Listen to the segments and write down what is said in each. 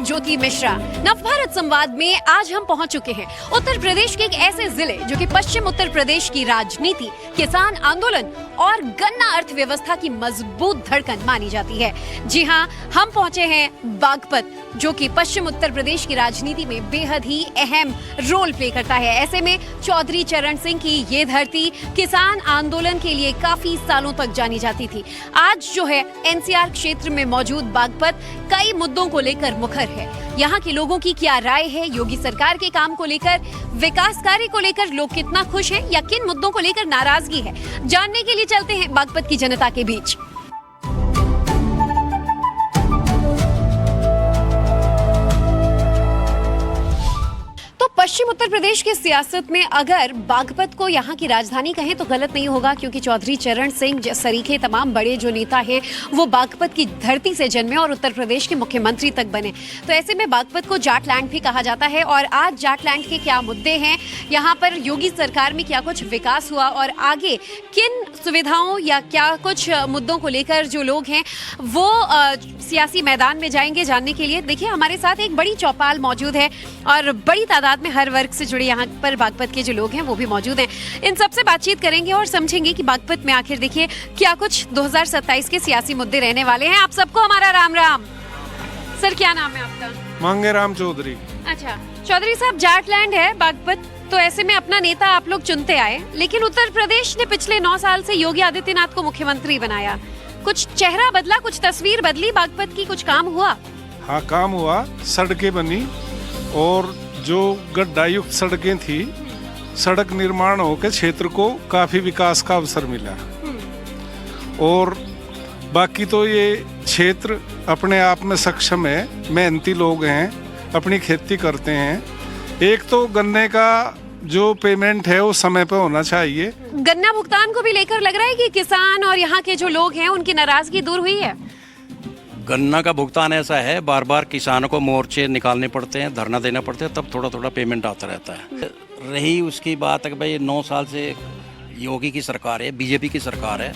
हूँ ज्योति मिश्रा। नवभारत संवाद में आज हम पहुँच चुके हैं उत्तर प्रदेश के एक ऐसे जिले जो कि पश्चिम उत्तर प्रदेश की राजनीति, किसान आंदोलन और गन्ना अर्थव्यवस्था की मजबूत धड़कन मानी जाती है। जी हाँ, हम पहुँचे हैं बागपत, जो कि पश्चिम उत्तर प्रदेश की राजनीति में बेहद ही अहम रोल प्ले करता है। ऐसे में चौधरी चरण सिंह की ये धरती किसान आंदोलन के लिए काफी सालों तक जानी जाती थी। आज जो है एनसीआर क्षेत्र में मौजूद बागपत कई मुद्दों को लेकर मुखर है। यहाँ के लोगों की क्या राय है योगी सरकार के काम को लेकर, विकास कार्य को लेकर लोग कितना खुश हैं या किन मुद्दों को लेकर नाराजगी है, जानने के लिए चलते हैं बागपत की जनता के बीच। पश्चिम उत्तर प्रदेश की सियासत में अगर बागपत को यहाँ की राजधानी कहें तो गलत नहीं होगा, क्योंकि चौधरी चरण सिंह सरीखे तमाम बड़े जो नेता हैं वो बागपत की धरती से जन्मे और उत्तर प्रदेश के मुख्यमंत्री तक बने। तो ऐसे में बागपत को जाटलैंड भी कहा जाता है। और आज जाटलैंड के क्या मुद्दे हैं, यहाँ पर योगी सरकार में क्या कुछ विकास हुआ और आगे किन सुविधाओं या क्या कुछ मुद्दों को लेकर जो लोग हैं वो सियासी मैदान में जाएंगे, जानने के लिए देखिए हमारे साथ एक बड़ी चौपाल मौजूद है और बड़ी तादाद में हर वर्ग से जुड़े यहाँ पर बागपत के जो लोग हैं वो भी मौजूद हैं। इन सबसे बातचीत करेंगे और समझेंगे कि बागपत में आखिर देखिए क्या कुछ 2027 के सियासी मुद्दे रहने वाले हैं। आप सबको हमारा राम राम। सर, क्या नाम है आपका? मांगेराम चौधरी। अच्छा चौधरी साहब, जाटलैंड है बागपत, तो ऐसे में अपना नेता आप लोग चुनते आए, लेकिन उत्तर प्रदेश ने पिछले 9 साल से योगी आदित्यनाथ को मुख्यमंत्री बनाया। कुछ चेहरा बदला, कुछ तस्वीर बदली बागपत की, कुछ काम हुआ? हाँ, काम हुआ, सड़कें बनी और जो गड्ढायुक्त सड़कें थी, सड़क निर्माण होकर क्षेत्र को काफी विकास का अवसर मिला। और बाकी तो ये क्षेत्र अपने आप में सक्षम है, मेहनती लोग हैं, अपनी खेती करते हैं। एक तो गन्ने का जो पेमेंट है वो समय पे होना चाहिए। गन्ना भुगतान को भी लेकर लग रहा है कि किसान और यहाँ के जो लोग हैं उनकी नाराजगी दूर हुई है। गन्ना का भुगतान ऐसा है, बार बार किसानों को मोर्चे निकालने पड़ते हैं, धरना देना पड़ता है, तब थोड़ा थोड़ा पेमेंट आता रहता है। रही उसकी बात है कि भाई 9 साल से योगी की सरकार है, बीजेपी की सरकार है,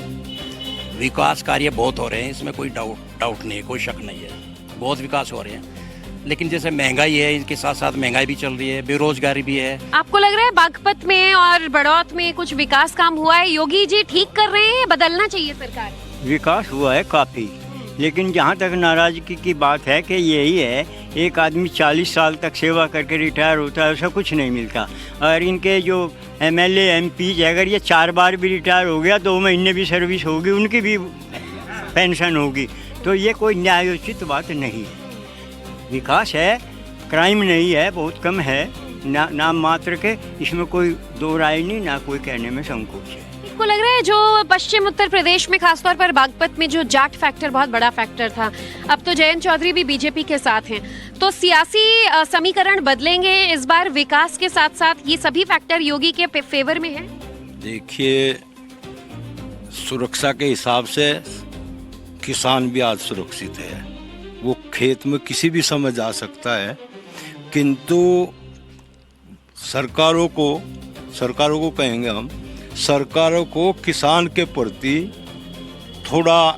विकास कार्य बहुत हो रहे हैं, इसमें कोई डाउट नहीं है, कोई शक नहीं है, बहुत विकास हो रहे हैं। लेकिन जैसे महंगाई है, इसके साथ साथ महंगाई भी चल रही है, बेरोजगारी भी है। आपको लग रहा है बागपत में और बड़ौत में कुछ विकास काम हुआ है? योगी जी ठीक कर रहे हैं, बदलना चाहिए सरकार? विकास हुआ है काफ़ी, लेकिन जहाँ तक नाराजगी की बात है कि यही है, एक आदमी 40 साल तक सेवा करके रिटायर होता है, ऐसा कुछ नहीं मिलता। और इनके जो एमएलए एमपी अगर ये 4 बार भी रिटायर हो गया, 2 महीने भी सर्विस होगी, उनकी भी पेंशन होगी, तो ये कोई न्यायोचित बात नहीं है। विकास है, क्राइम नहीं है, बहुत कम है, नाम मात्र के, इसमें कोई दो राय नहीं, ना कोई कहने में संकोच है। आपको लग रहा है जो पश्चिम उत्तर प्रदेश में खासतौर पर बागपत में जो जाट फैक्टर बहुत बड़ा फैक्टर था, अब तो जयंत चौधरी भी बीजेपी के साथ हैं, तो सियासी समीकरण बदलेंगे इस बार विकास के साथ साथ? ये सभी फैक्टर योगी के फेवर में है? देखिए, सुरक्षा के हिसाब से किसान भी आज सुरक्षित है, वो खेत में किसी भी समय जा सकता है, किंतु सरकारों को कहेंगे हम, सरकारों को किसान के प्रति थोड़ा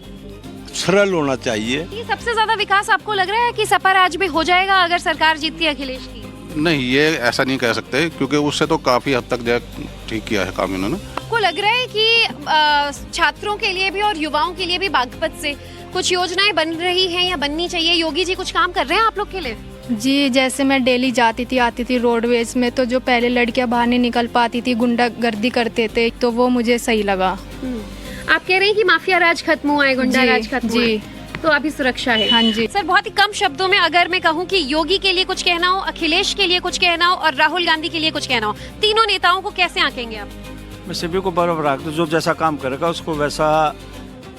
सरल होना चाहिए। ये सबसे ज्यादा विकास आपको लग रहा है कि सपा राज में हो जाएगा अगर सरकार जीतती है अखिलेश की? नहीं, ये ऐसा नहीं कह सकते, क्योंकि उससे तो काफी हद तक ठीक किया है काम इन्होंने। आपको लग रहा है कि छात्रों के लिए भी और युवाओं के लिए भी बागपत से कुछ योजनाएं बन रही हैं या बननी चाहिए? योगी जी कुछ काम कर रहे हैं आप लोग के लिए? जी, जैसे मैं डेली जाती थी आती थी रोडवेज में, तो जो पहले लड़कियां बाहर नहीं निकल पाती थी, गुंडागर्दी करते थे, तो वो मुझे सही लगा। आप कह रहे हैं कि माफिया राज खत्म हुआ है, गुंडा राज खत्म हुआ है, तो अभी सुरक्षा है? हाँ जी। सर, बहुत ही कम शब्दों में अगर मैं कहूँ कि योगी के लिए कुछ कहना हो, अखिलेश के लिए कुछ कहना हो और राहुल गांधी के लिए कुछ कहना हो, तीनों नेताओं को कैसे आंकेंगे आप? मैं सभी को बराबर रख दूं, जो जैसा काम करेगा उसको वैसा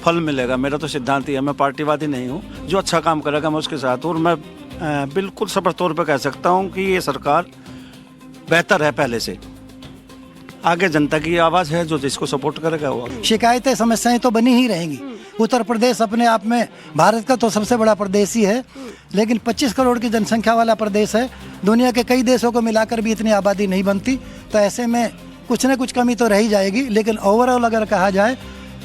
फल मिलेगा। मेरा तो सिद्धांत ही है, मैं पार्टीवादी नहीं हूँ, जो अच्छा काम करेगा मैं उसके साथ हूँ। और मैं बिल्कुल स्पष्ट तौर पर कह सकता हूँ कि ये सरकार बेहतर है पहले से। आगे जनता की आवाज़ है, जो जिसको सपोर्ट करेगा वो। शिकायतें समस्याएं तो बनी ही रहेंगी। उत्तर प्रदेश अपने आप में भारत का तो सबसे बड़ा प्रदेश ही है, लेकिन 25 करोड़ की जनसंख्या वाला प्रदेश है। दुनिया के कई देशों को मिलाकर भी इतनी आबादी नहीं बनती, तो ऐसे में कुछ न कुछ कमी तो रह ही जाएगी। लेकिन ओवरऑल अगर कहा जाए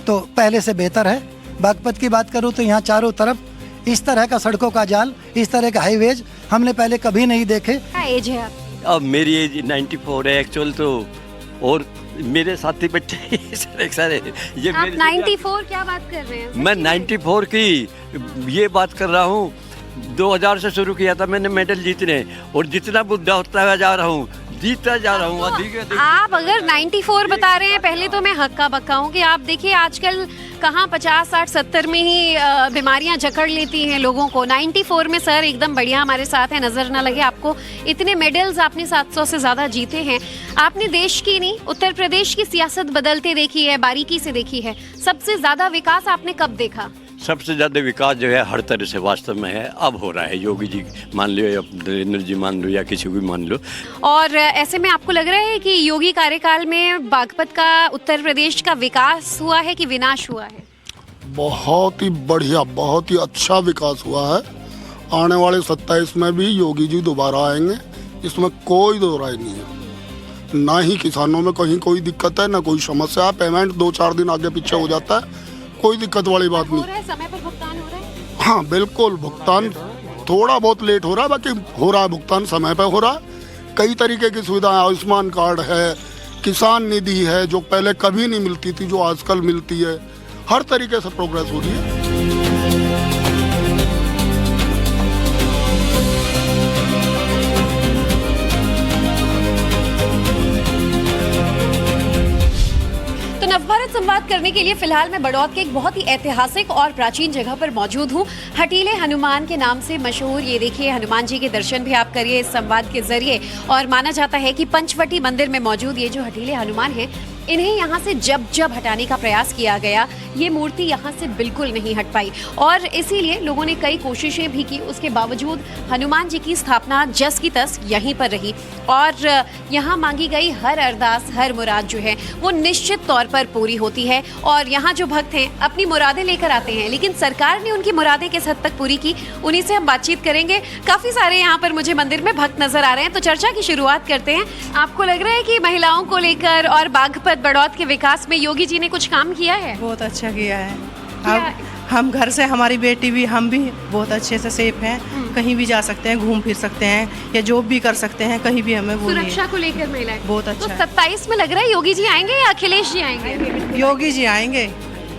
तो पहले से बेहतर है। बागपत की बात करूँ तो यहाँ चारों तरफ इस तरह का सड़कों का जाल, इस तरह के हाईवेज हमने पहले कभी नहीं देखे। क्या एज है आपकी? अब मेरी एज 94 है एक्चुअल तो, और मेरे साथी बच्चे सारे ये आप 94 क्या बात कर रहे हैं? मैं 94 की ये बात कर रहा हूँ। 2000 से शुरू किया था मैंने मेडल जीतने, और जितना बुढ़ा होता हुआ जा रहा हूँ, जीतता जा रहा हूँ अधिक। आप अगर 94 बता रहे हैं, पहले तो मैं हक्का बक्का हूँ कि आप देखिए आजकल कहाँ 50, 60, 70 में ही बीमारियां जकड़ लेती हैं लोगों को। 94 में सर एकदम बढ़िया हमारे साथ है, नजर ना लगे आपको। इतने मेडल्स आपने 700 से ज्यादा जीते हैं। आपने देश की नहीं, उत्तर प्रदेश की सियासत बदलते देखी है, बारीकी से देखी है। सबसे ज्यादा विकास आपने कब देखा? सबसे ज़्यादा विकास जो है हर तरह से वास्तव में है, अब हो रहा है। योगी जी मान लो या नरेंद्र जी मान लो या किसी को भी मान लो। और ऐसे में आपको लग रहा है कि योगी कार्यकाल में बागपत का, उत्तर प्रदेश का विकास हुआ है कि विनाश हुआ है? बहुत ही बढ़िया, बहुत ही अच्छा विकास हुआ है। आने वाले 27 में भी योगी जी दोबारा आएंगे, इसमें कोई दो राय नहीं है। ना ही किसानों में कहीं कोई दिक्कत है, ना कोई समस्या। पेमेंट 2-4 दिन आगे पीछे हो जाता है, कोई दिक्कत वाली बात नहीं। हो रहा है, समय पर भुगतान हो रहा है? हाँ बिल्कुल, भुगतान थोड़ा बहुत लेट हो रहा है, बाकी हो रहा है भुगतान, समय पर हो रहा है। कई तरीके की सुविधाएं, आयुष्मान कार्ड है, किसान निधि है जो पहले कभी नहीं मिलती थी, जो आजकल मिलती है। हर तरीके से प्रोग्रेस हो रही है। तो नवभारत संवाद करने के लिए फिलहाल मैं बड़ौद के एक बहुत ही ऐतिहासिक और प्राचीन जगह पर मौजूद हूँ। हटीले हनुमान के नाम से मशहूर ये देखिए हनुमान जी के दर्शन भी आप करिए इस संवाद के जरिए। और माना जाता है कि पंचवटी मंदिर में मौजूद ये जो हटीले हनुमान हैं, इन्हें यहाँ से जब हटाने का प्रयास किया गया, ये मूर्ति यहाँ से बिल्कुल नहीं हट पाई। और इसीलिए लोगों ने कई कोशिशें भी की, उसके बावजूद हनुमान जी की स्थापना जस की तस यहीं पर रही। और यहाँ मांगी गई हर अरदास, हर मुराद जो है वो निश्चित तौर पर पूरी होती है। और यहाँ जो भक्त हैं अपनी मुरादें लेकर आते हैं, लेकिन सरकार ने उनकी मुरादें किस हद तक पूरी की, उन्हीं से हम बातचीत करेंगे। काफ़ी सारे यहाँ पर मुझे मंदिर में भक्त नजर आ रहे हैं, तो चर्चा की शुरुआत करते हैं। आपको लग रहा है कि महिलाओं को लेकर और बागपत बड़ौद के विकास में योगी जी ने कुछ काम किया है? बहुत अच्छा किया है। अब हम घर से, हमारी बेटी भी, हम भी बहुत अच्छे से सेफ हैं, कहीं भी जा सकते हैं, घूम फिर सकते हैं या जॉब भी कर सकते हैं, कहीं भी हमें वो नहीं है। सुरक्षा को लेकर महिलाएं बहुत अच्छा तो है। 27 में लग रहा है योगी जी आएंगे या अखिलेश जी आएंगे? योगी जी आएंगे,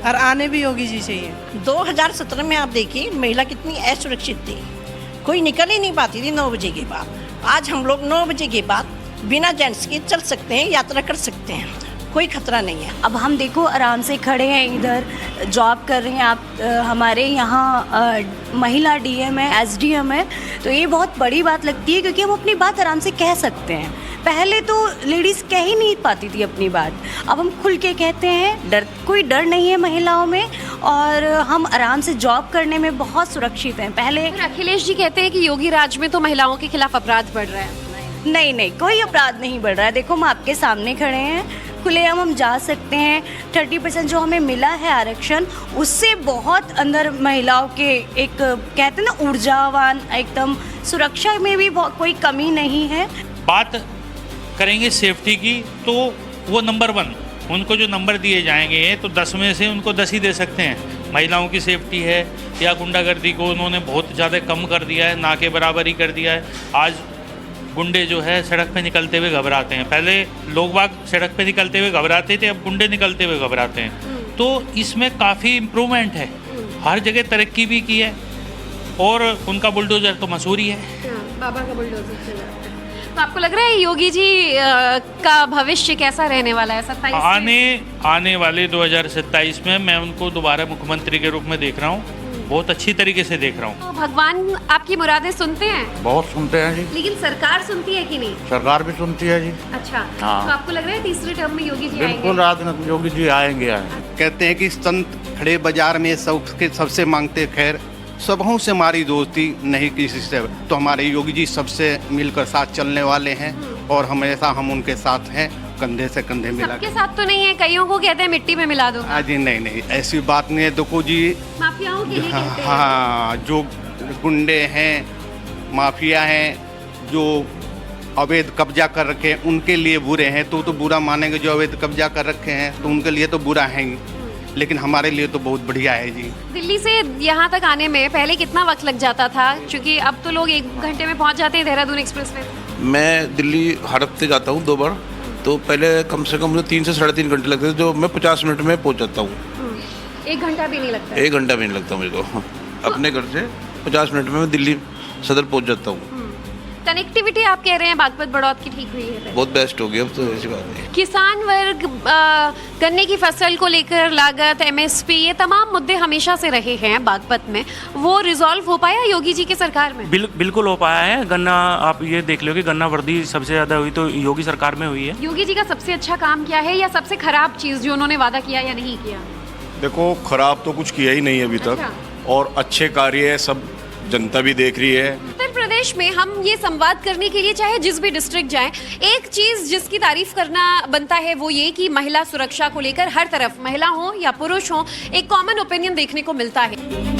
और आने भी योगी जी चाहिए। 2017 में आप देखिए महिला कितनी असुरक्षित थी, कोई निकल ही नहीं पाती थी 9 बजे के बाद। आज हम लोग 9 बजे के बाद बिना जेंट्स के चल सकते हैं, यात्रा कर सकते हैं, कोई खतरा नहीं है। अब हम देखो आराम से खड़े हैं, इधर जॉब कर रहे हैं आप। हमारे यहाँ महिला डीएम है, एसडीएम है, तो ये बहुत बड़ी बात लगती है क्योंकि हम अपनी बात आराम से कह सकते हैं। पहले तो लेडीज़ कह ही नहीं पाती थी अपनी बात, अब हम खुल के कहते हैं, कोई डर नहीं है महिलाओं में, और हम आराम से जॉब करने में बहुत सुरक्षित हैं। पहले अखिलेश जी कहते हैं कि योगी राज में तो महिलाओं के खिलाफ अपराध बढ़ रहा है। नहीं, कोई अपराध नहीं बढ़ रहा है। देखो हम आपके सामने खड़े हैं, खुलेआम हम जा सकते हैं। 30% जो हमें मिला है आरक्षण, उससे बहुत अंदर महिलाओं के एक कहते हैं ना ऊर्जावान, एकदम सुरक्षा में भी कोई कमी नहीं है। बात करेंगे सेफ्टी की, तो वो नंबर 1, उनको जो नंबर दिए जाएंगे तो 10 में से उनको 10 ही दे सकते हैं। महिलाओं की सेफ्टी है या गुंडागर्दी को उन्होंने बहुत ज़्यादा कम कर दिया है, ना के बराबर ही कर दिया है। आज गुंडे जो है सड़क पे निकलते हुए घबराते हैं। पहले लोग बाग सड़क पे निकलते हुए घबराते थे, अब गुंडे निकलते हुए घबराते हैं। तो इसमें काफ़ी इम्प्रूवमेंट है, हर जगह तरक्की भी की है, और उनका बुलडोजर तो मशहूर ही है। बाबा का बुलडोजर चला है। तो आपको लग रहा है योगी जी का भविष्य कैसा रहने वाला है 27 आने वाले 2027 में मैं उनको दोबारा मुख्यमंत्री के रूप में देख रहा हूँ, बहुत अच्छी तरीके से देख रहा हूँ। तो भगवान आपकी मुरादें सुनते हैं? बहुत सुनते हैं जी। लेकिन सरकार सुनती है कि नहीं? सरकार भी सुनती है जी। अच्छा, हाँ। तो आपको लग रहा है तीसरे टर्म में योगी जी बिल्कुल रात योगी जी आएंगे। कहते हैं कि संत खड़े बाजार में सबसे मांगते खैर, सबों से हमारी दोस्ती नहीं किसी से। तो हमारे योगी जी सबसे मिलकर साथ चलने वाले हैं, और हमेशा हम उनके साथ हैं, कंधे से कंधे मिला। सबके साथ तो नहीं है, कईयों को कहते हैं मिट्टी में मिला दो। जी नहीं, ऐसी बात नहीं है। देखो जी, माफियाओं के लिए कहते हैं। हाँ, जो गुंडे हैं, माफिया हैं, जो अवैध कब्जा कर रखे हैं, उनके लिए बुरे हैं तो बुरा मानेंगे। जो अवैध कब्जा कर रखे हैं तो उनके लिए तो बुरा है ही। लेकिन हमारे लिए तो बहुत बढ़िया है जी। दिल्ली से यहाँ तक आने में पहले कितना वक्त लग जाता था, क्योंकि अब तो लोग 1 घंटे में पहुँच जाते हैं देहरादून एक्सप्रेस में? मैं दिल्ली हर हफ्ते जाता हूँ 2 बार, तो पहले कम से कम मुझे 3 से 3.5 घंटे लगते थे, जो मैं 50 मिनट में पहुँच जाता हूँ। 1 घंटा भी नहीं लगता? 1 घंटा भी नहीं लगता मेरे को। अपने घर से 50 मिनट में मैं दिल्ली सदर पहुँच जाता हूँ। कनेक्टिविटी आप कह रहे हैं बागपत बड़ौत की ठीक हुई है? बहुत बेस्ट हो गई, अब तो ऐसी बात नहीं। किसान वर्ग गन्ने की फसल को लेकर लागत, MSP, ये तमाम मुद्दे हमेशा से रहे हैं बागपत में, वो रिजॉल्व हो पाया योगी जी की सरकार में? बिल्कुल हो पाया है। गन्ना आप ये देख लो कि गन्ना वृद्धि सबसे ज़्यादा हुई तो योगी सरकार में हुई है। योगी जी का सबसे अच्छा काम क्या है या सबसे खराब चीज़ जो उन्होंने वादा किया या नहीं किया? देखो, खराब तो कुछ किया ही नहीं है अभी तक, और अच्छे कार्य है, सब जनता भी देख रही है। उत्तर प्रदेश में हम ये संवाद करने के लिए चाहे जिस भी डिस्ट्रिक्ट जाएं, एक चीज जिसकी तारीफ करना बनता है वो ये कि महिला सुरक्षा को लेकर हर तरफ, महिला हो या पुरुष हो, एक कॉमन ओपिनियन देखने को मिलता है।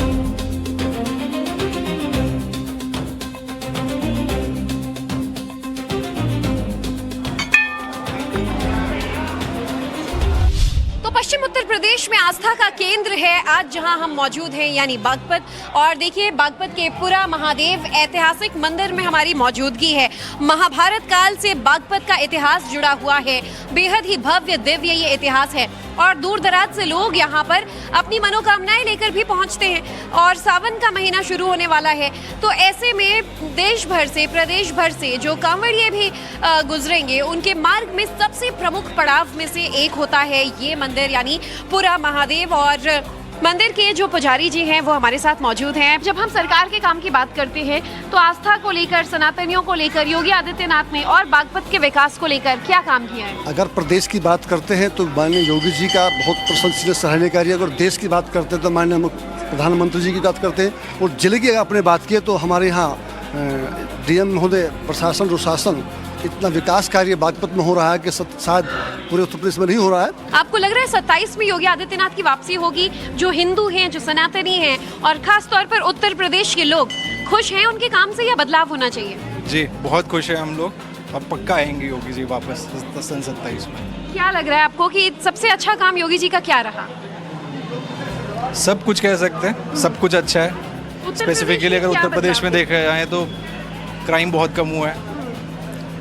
पश्चिम उत्तर प्रदेश में आस्था का केंद्र है आज जहां हम मौजूद हैं, यानी बागपत। और देखिए, बागपत के पुरा महादेव ऐतिहासिक मंदिर में हमारी मौजूदगी है। महाभारत काल से बागपत का इतिहास जुड़ा हुआ है, बेहद ही भव्य दिव्य ये इतिहास है और दूर दराज से लोग यहाँ पर अपनी मनोकामनाएं लेकर भी पहुँचते हैं। और सावन का महीना शुरू होने वाला है, तो ऐसे में देश भर से, प्रदेश भर से जो कांवड़िए भी गुजरेंगे, उनके मार्ग में सबसे प्रमुख पड़ाव में से एक होता है ये मंदिर, यानी पुरा महादेव। और मंदिर के जो पुजारी जी हैं वो हमारे साथ मौजूद हैं। जब हम सरकार के काम की बात करते हैं तो आस्था को लेकर, सनातनियों को लेकर योगी आदित्यनाथ ने और बागपत के विकास को लेकर क्या काम किया है? अगर प्रदेश की बात करते हैं तो माननीय योगी जी का बहुत प्रशंसनीय सराहनीय कार्य। अगर देश की बात करते हैं तो माननीय प्रधानमंत्री जी की बात करते हैं, और जिले की आपने बात की तो हमारे यहाँ DM महोदय, प्रशासन, प्रशासन, इतना विकास कार्य बागपत में हो रहा है कि शायद पूरे उत्तर प्रदेश में नहीं हो रहा है। आपको लग रहा है 27 में योगी आदित्यनाथ की वापसी होगी? जो हिंदू हैं, जो सनातनी हैं और खास तौर पर उत्तर प्रदेश के लोग खुश हैं उनके काम से, या बदलाव होना चाहिए? जी बहुत खुश है हम लोग, अब पक्का आएंगे योगी जी वापस सन 27 में। क्या लग रहा है आपको कि सबसे अच्छा काम योगी जी का क्या रहा? सब कुछ कह सकते हैं, सब कुछ अच्छा है। स्पेसिफिकली अगर उत्तर प्रदेश में देखा जाए तो क्राइम बहुत कम हुआ है,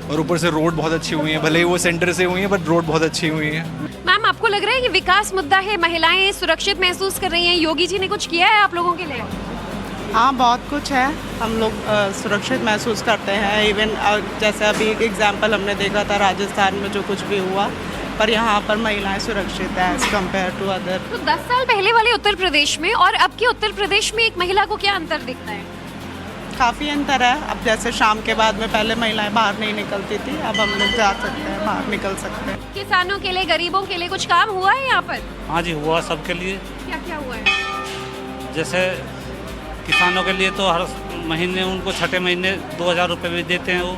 और ऊपर से रोड बहुत अच्छी हुई है, भले ही वो सेंटर से हुई है बट रोड बहुत अच्छी हुई है। मैम, आपको लग रहा है कि विकास मुद्दा है, महिलाएं सुरक्षित महसूस कर रही हैं, योगी जी ने कुछ किया है आप लोगों के लिए? हाँ, बहुत कुछ है, हम लोग सुरक्षित महसूस करते हैं। इवन जैसे अभी एक एग्जांपल हमने देखा था राजस्थान में जो कुछ भी हुआ, पर यहाँ पर महिलाएं सुरक्षित है एज कम्पेयर टू अदर। तो 10 साल पहले वाले उत्तर प्रदेश में और अब के उत्तर प्रदेश में एक महिला को क्या अंतर दिखता है? काफ़ी अंतर है। अब जैसे शाम के बाद में पहले महिलाएं बाहर नहीं निकलती थी, अब हम लोग जा सकते हैं, बाहर निकल सकते हैं। किसानों के लिए, गरीबों के लिए कुछ काम हुआ है यहाँ पर? हाँ जी, हुआ सबके लिए। क्या क्या हुआ है? जैसे किसानों के लिए तो हर महीने उनको छठे महीने 2000 रुपये भी देते हैं वो,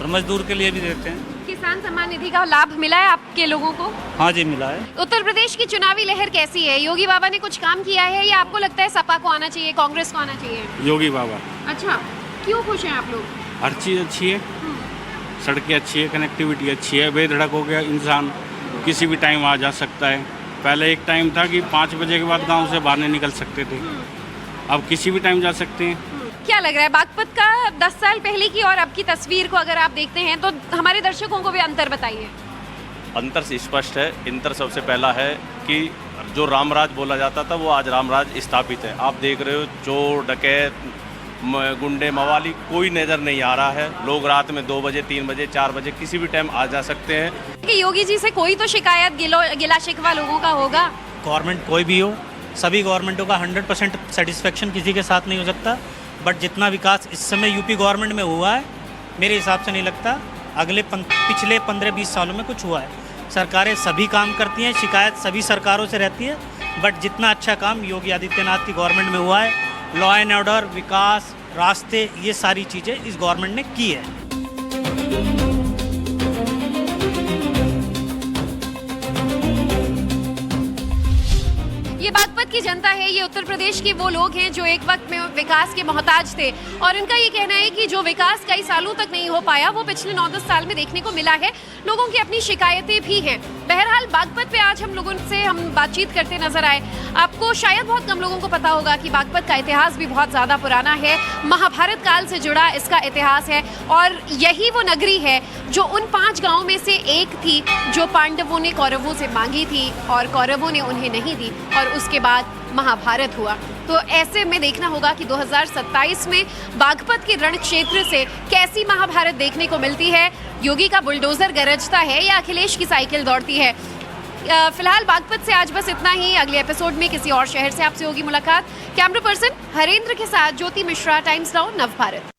और मजदूर के लिए भी देते हैं। किसान सम्मान निधि का लाभ मिला है आपके लोगों को? हाँ जी, मिला है। उत्तर प्रदेश की चुनावी लहर कैसी है? योगी बाबा ने कुछ काम किया है या आपको लगता है सपा को आना चाहिए, कांग्रेस को आना चाहिए? योगी बाबा। अच्छा, क्यों खुश हैं आप लोग? हर चीज़ अच्छी है, सड़कें अच्छी है, कनेक्टिविटी अच्छी है, बेधड़क हो गया, इंसान किसी भी टाइम आ जा सकता है। पहले एक टाइम था कि 5 बजे के बाद गांव से बाहर नहीं निकल सकते थे, अब किसी भी टाइम जा सकते हैं। क्या लग रहा है बागपत का 10 साल पहले की और अब की तस्वीर को अगर आप देखते हैं तो हमारे दर्शकों को भी अंतर बताइए। अंतर स्पष्ट है। अंतर सबसे पहला है कि जो रामराज बोला जाता था वो आज रामराज स्थापित है। आप देख रहे हो, चोर, डकैत, गुंडे, मवाली कोई नज़र नहीं आ रहा है। लोग रात में 2 बजे, 3 बजे, 4 बजे किसी भी टाइम आ जा सकते हैं। कि योगी जी से कोई तो शिकायत, गिला शिकवा लोगों का होगा। गवर्नमेंट कोई भी हो, सभी गवर्नमेंटों का 100% सेटिस्फेक्शन किसी के साथ नहीं हो सकता, बट जितना विकास इस समय यूपी गवर्नमेंट में हुआ है मेरे हिसाब से नहीं लगता पिछले 15-20 सालों में कुछ हुआ है। सरकारें सभी काम करती हैं, शिकायत सभी सरकारों से रहती है, बट जितना अच्छा काम योगी आदित्यनाथ की गवर्नमेंट में हुआ है, लॉ एंड ऑर्डर, विकास, रास्ते, ये सारी चीज़ें इस गवर्नमेंट ने की है। ये बागपत की जनता है, ये उत्तर प्रदेश के वो लोग हैं जो एक वक्त में विकास के मोहताज थे, और इनका ये कहना है कि जो विकास कई सालों तक नहीं हो पाया वो पिछले 9-10 साल में देखने को मिला है। लोगों की अपनी शिकायतें भी हैं। बहरहाल बागपत पे आज हम लोगों से बातचीत करते नजर आए। आपको शायद बहुत कम लोगों को पता होगा कि बागपत का इतिहास भी बहुत ज़्यादा पुराना है, महाभारत काल से जुड़ा इसका इतिहास है और यही वो नगरी है जो उन 5 गांवों में से एक थी जो पांडवों ने कौरवों से मांगी थी और कौरवों ने उन्हें नहीं दी और उसके बाद महाभारत हुआ। तो ऐसे में देखना होगा कि 2027 में बागपत के रण क्षेत्र से कैसी महाभारत देखने को मिलती है। योगी का बुलडोजर गरजता है या अखिलेश की साइकिल दौड़ती है। फिलहाल बागपत से आज बस इतना ही। अगले एपिसोड में किसी और शहर से आपसे होगी मुलाकात। कैमरा पर्सन हरेंद्र के साथ ज्योति मिश्रा, टाइम्स नाउ, नव भारत।